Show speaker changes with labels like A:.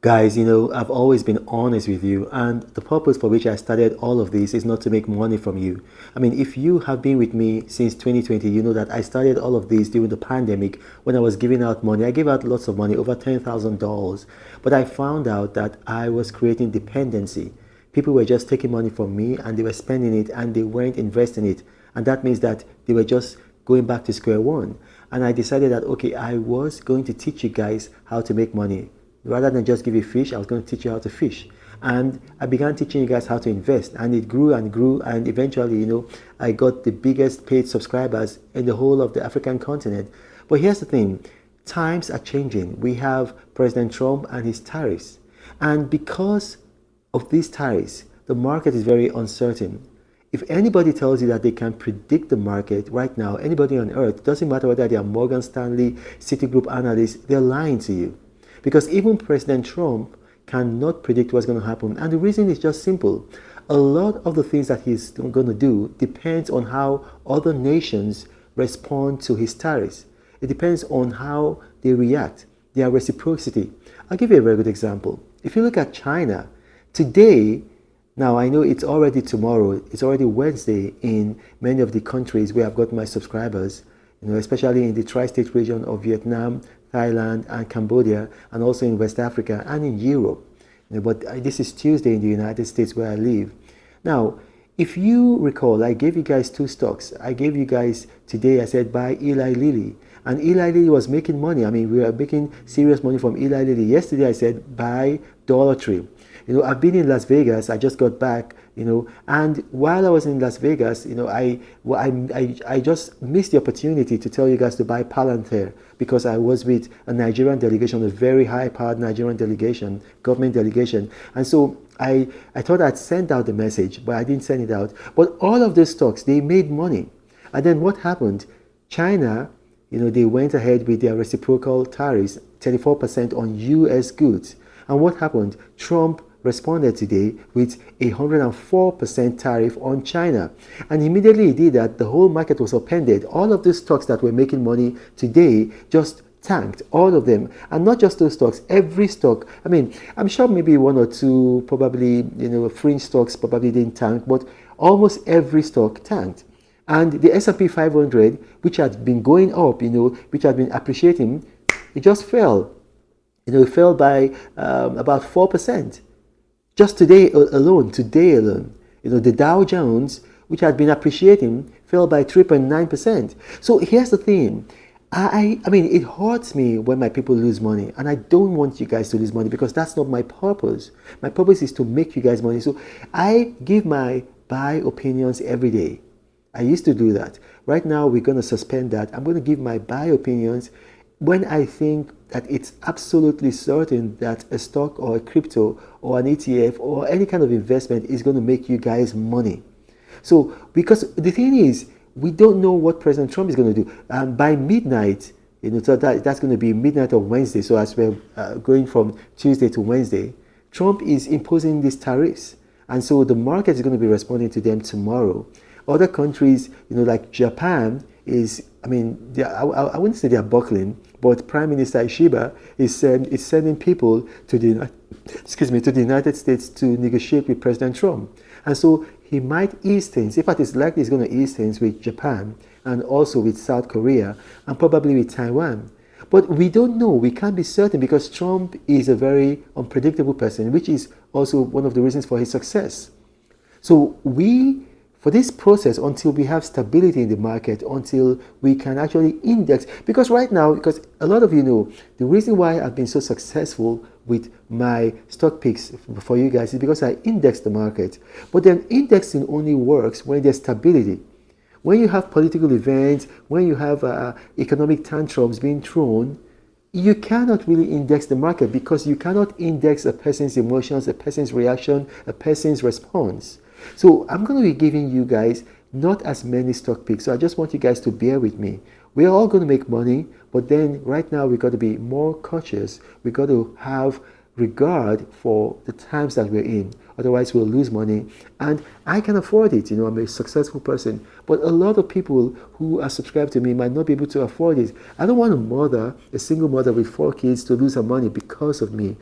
A: Guys, I've always been honest with you, and the purpose for which I started all of this is not to make money from you. I mean, if you have been with me since 2020, you know that I started all of this during the pandemic when I was giving out money. I gave out lots of money, over $10,000, but I found out that I was creating dependency. People were just taking money from me and they were spending it and they weren't investing it. And that means that they were just going back to square one. And I decided that, okay, I was going to teach you guys how to make money. Rather than just give you fish, I was going to teach you how to fish. And I began teaching you guys how to invest. And it grew and grew. And eventually, I got the biggest paid subscribers in the whole of the African continent. But here's the thing. Times are changing. We have President Trump and his tariffs. And because of these tariffs, the market is very uncertain. If anybody tells you that they can predict the market right now, anybody on earth, doesn't matter whether they are Morgan Stanley, Citigroup analysts, they're lying to you. Because even President Trump cannot predict what's going to happen. And the reason is just simple. A lot of the things that he's going to do depends on how other nations respond to his tariffs. It depends on how they react, their reciprocity. I'll give you a very good example. If you look at China, today, now I know it's already tomorrow, it's already Wednesday in many of the countries where I've got my subscribers, especially in the tri-state region of Vietnam, Thailand, and Cambodia, and also in West Africa and in Europe. But this is Tuesday in the United States where I live. Now, if you recall, I gave you guys two stocks. I gave you guys today, I said buy Eli Lilly. And Eli Lilly was making money. I mean, we are making serious money from Eli Lilly. Yesterday I said buy Dollar Tree. I've been in Las Vegas. I just got back, and while I was in Las Vegas, I just missed the opportunity to tell you guys to buy Palantir because I was with a Nigerian delegation, a very high-powered Nigerian delegation, government delegation. And so I thought I'd send out the message, but I didn't send it out. But all of those stocks, they made money. And then what happened? China, they went ahead with their reciprocal tariffs, 34% on US goods. And what happened? Trump responded today with a 104% tariff on China. And immediately he did that, the whole market was upended. All of these stocks that were making money today just tanked, all of them. And not just those stocks, every stock. I mean, I'm sure maybe one or two probably, fringe stocks probably didn't tank, but almost every stock tanked. And the S&P 500, which had been going up, which had been appreciating, it just fell. It fell by about 4%. Just today alone. The Dow Jones, which had been appreciating, fell by 3.9%. So here's the thing. I mean, it hurts me when my people lose money, and I don't want you guys to lose money because that's not my purpose. My purpose is to make you guys money. So I give my buy opinions every day. I used to do that. Right now, we're going to suspend that. I'm going to give my buy opinions when I think that it's absolutely certain that a stock or a crypto or an ETF or any kind of investment is going to make you guys money. So, because the thing is, we don't know what President Trump is going to do. By midnight, so that's going to be midnight of Wednesday. So as we're going from Tuesday to Wednesday, Trump is imposing these tariffs. And so the market is going to be responding to them tomorrow. Other countries, like Japan, I wouldn't say they're buckling, but Prime Minister Ishiba is sending people to the United States to negotiate with President Trump. And so he might ease things. In fact, it's likely he's going to ease things with Japan and also with South Korea and probably with Taiwan. But we don't know. We can't be certain because Trump is a very unpredictable person, which is also one of the reasons for his success. So for this process, until we have stability in the market, until we can actually index, because right now, because a lot of you know, the reason why I've been so successful with my stock picks for you guys is because I index the market. But then indexing only works when there's stability. When you have political events, when you have economic tantrums being thrown, you cannot really index the market because you cannot index a person's emotions, a person's reaction, a person's response. So I'm going to be giving you guys not as many stock picks. So I just want you guys to bear with me. We're all going to make money, but then right now we've got to be more cautious. We've got to have regard for the times that we're in. Otherwise, we'll lose money. And I can afford it. I'm a successful person. But a lot of people who are subscribed to me might not be able to afford it. I don't want a single mother with 4 kids to lose her money because of me.